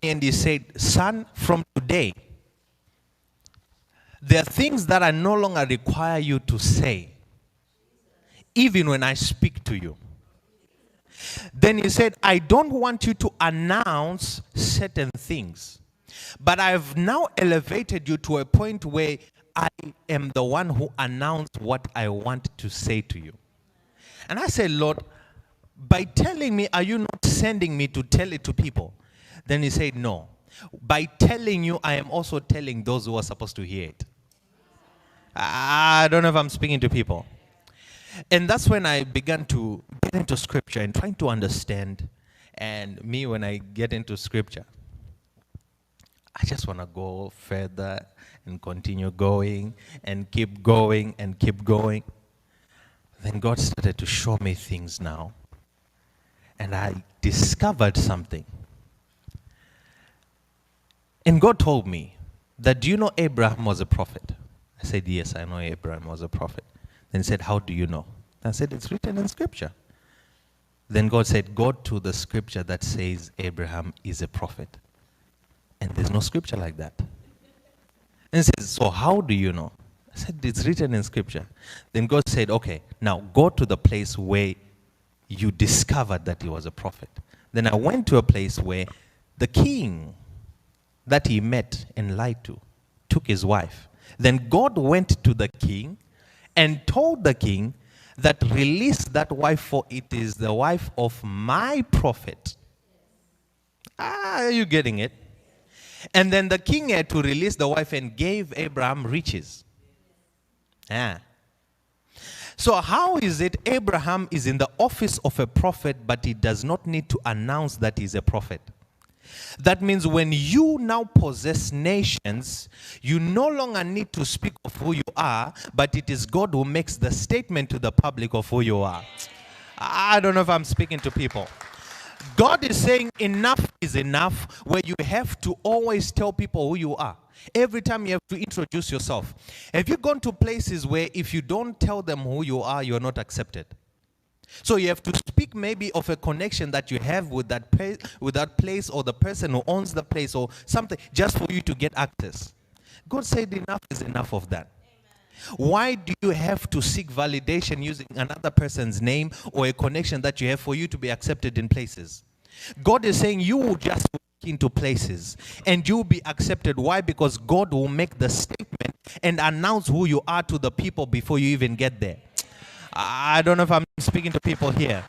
me and he said, son, from today, there are things that I no longer require you to say, even when I speak to you. Then he said, I don't want you to announce certain things, but I've now elevated you to a point where I am the one who announced what I want to say to you. And I said, Lord, by telling me, are you not sending me to tell it to people? Then he said, no. By telling you, I am also telling those who are supposed to hear it. I don't know if I'm speaking to people. And that's when I began to get into scripture and trying to understand. And me, when I get into scripture, I just want to go further and continue going and keep going and keep going. Then God started to show me things now. And I discovered something. And God told me that, do you know Abraham was a prophet? I said, yes, I know Abraham was a prophet. Then he said, how do you know? I said, it's written in scripture. Then God said, go to the scripture that says Abraham is a prophet. And there's no scripture like that. And he says, so how do you know? I said, it's written in scripture. Then God said, okay, now go to the place where you discovered that he was a prophet. Then I went to a place where the king that he met and lied to took his wife. Then God went to the king and told the king that release that wife, for it is the wife of my prophet. Are you getting it? And then the king had to release the wife and gave Abraham riches. So how is it Abraham is in the office of a prophet, but he does not need to announce that he's a prophet? That means when you now possess nations, you no longer need to speak of who you are, but it is God who makes the statement to the public of who you are. I don't know if I'm speaking to people. God is saying enough is enough, where you have to always tell people who you are. Every time you have to introduce yourself. Have you gone to places where if you don't tell them who you are, you're not accepted? So you have to speak maybe of a connection that you have with that place or the person who owns the place or something, just for you to get access. God said enough is enough of that. Amen. Why do you have to seek validation using another person's name or a connection that you have for you to be accepted in places? God is saying you will just walk into places and you will be accepted. Why? Because God will make the statement and announce who you are to the people before you even get there. I don't know if I'm speaking to people here.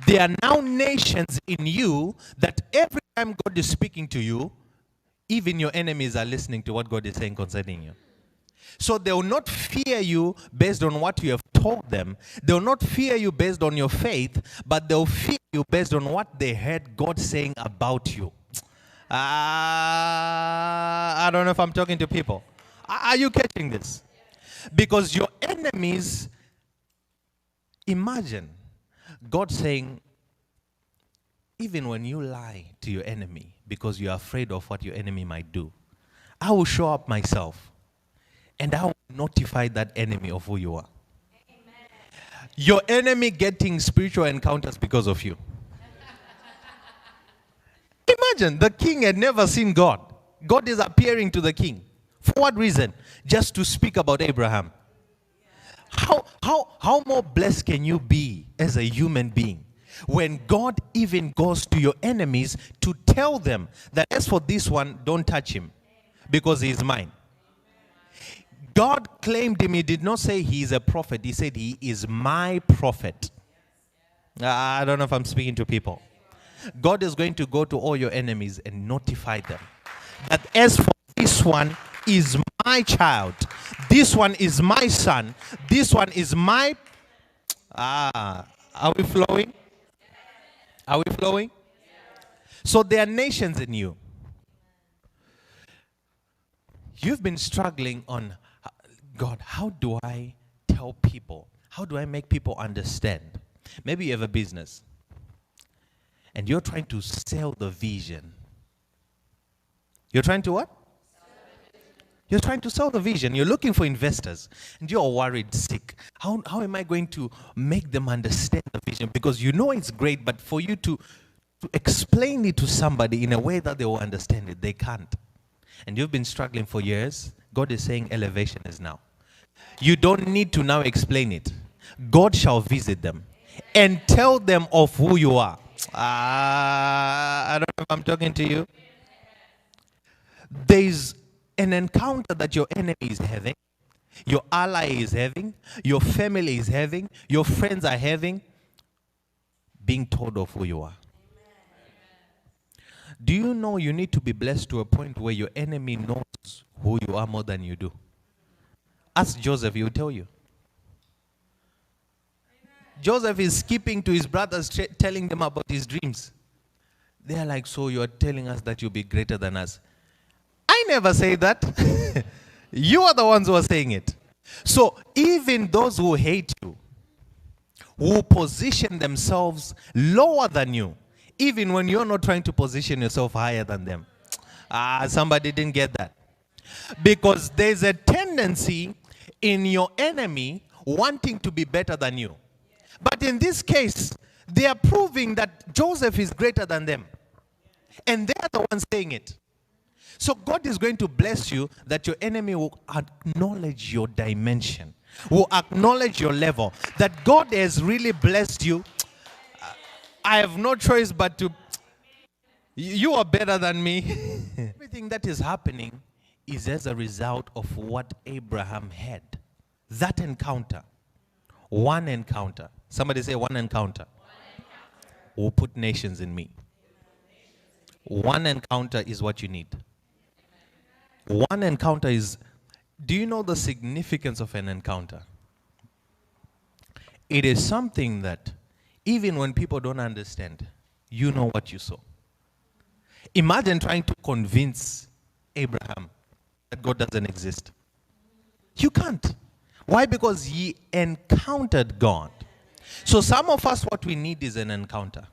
There are now nations in you that every time God is speaking to you, even your enemies are listening to what God is saying concerning you. So they will not fear you based on what you have told them. They will not fear you based on your faith, but they'll fear you based on what they heard God saying about you. I don't know if I'm talking to people. Are you catching this? Because your enemies, imagine God saying, even when you lie to your enemy because you're afraid of what your enemy might do, I will show up myself and I will notify that enemy of who you are. Amen. Your enemy getting spiritual encounters because of you. Imagine the king had never seen God. God is appearing to the king. For what reason? Just to speak about Abraham. How more blessed can you be as a human being when God even goes to your enemies to tell them that as for this one, don't touch him because he is mine. God claimed him. He did not say he is a prophet. He said he is my prophet. I don't know if I'm speaking to people. God is going to go to all your enemies and notify them that as for this one is my child, this one is my son, this one is my... are we flowing? Are we flowing? So there are nations in you. You've been struggling on, God, how do I tell people? How do I make people understand? Maybe you have a business and you're trying to sell the vision. You're trying to what? You're trying to sell the vision. You're looking for investors and you're worried sick. How am I going to make them understand the vision? Because you know it's great, but for you to to explain it to somebody in a way that they will understand it. They can't. And you've been struggling for years. God is saying elevation is now. You don't need to now explain it. God shall visit them and tell them of who you are. I don't know if I'm talking to you. There's an encounter that your enemy is having, your ally is having, your family is having, your friends are having, being told of who you are. Do you know you need to be blessed to a point where your enemy knows who you are more than you do? Ask Joseph, he will tell you. Joseph is skipping to his brothers, telling them about his dreams. They are like, so you are telling us that you'll be greater than us. I never say that. You are the ones who are saying it. So even those who hate you, who position themselves lower than you, even when you're not trying to position yourself higher than them. Somebody didn't get that. Because there's a tendency in your enemy wanting to be better than you. But in this case, they are proving that Joseph is greater than them. And they are the ones saying it. So God is going to bless you that your enemy will acknowledge your dimension, will acknowledge your level, that God has really blessed you. I have no choice but to, you are better than me. Everything that is happening is as a result of what Abraham had. That encounter, one encounter. Somebody say one encounter. Will put nations in me. One encounter is what you need. One encounter is, do you know the significance of an encounter? It is something that even when people don't understand, you know what you saw. Imagine trying to convince Abraham that God doesn't exist. You can't. Why? Because he encountered God. So some of us, what we need is an encounter.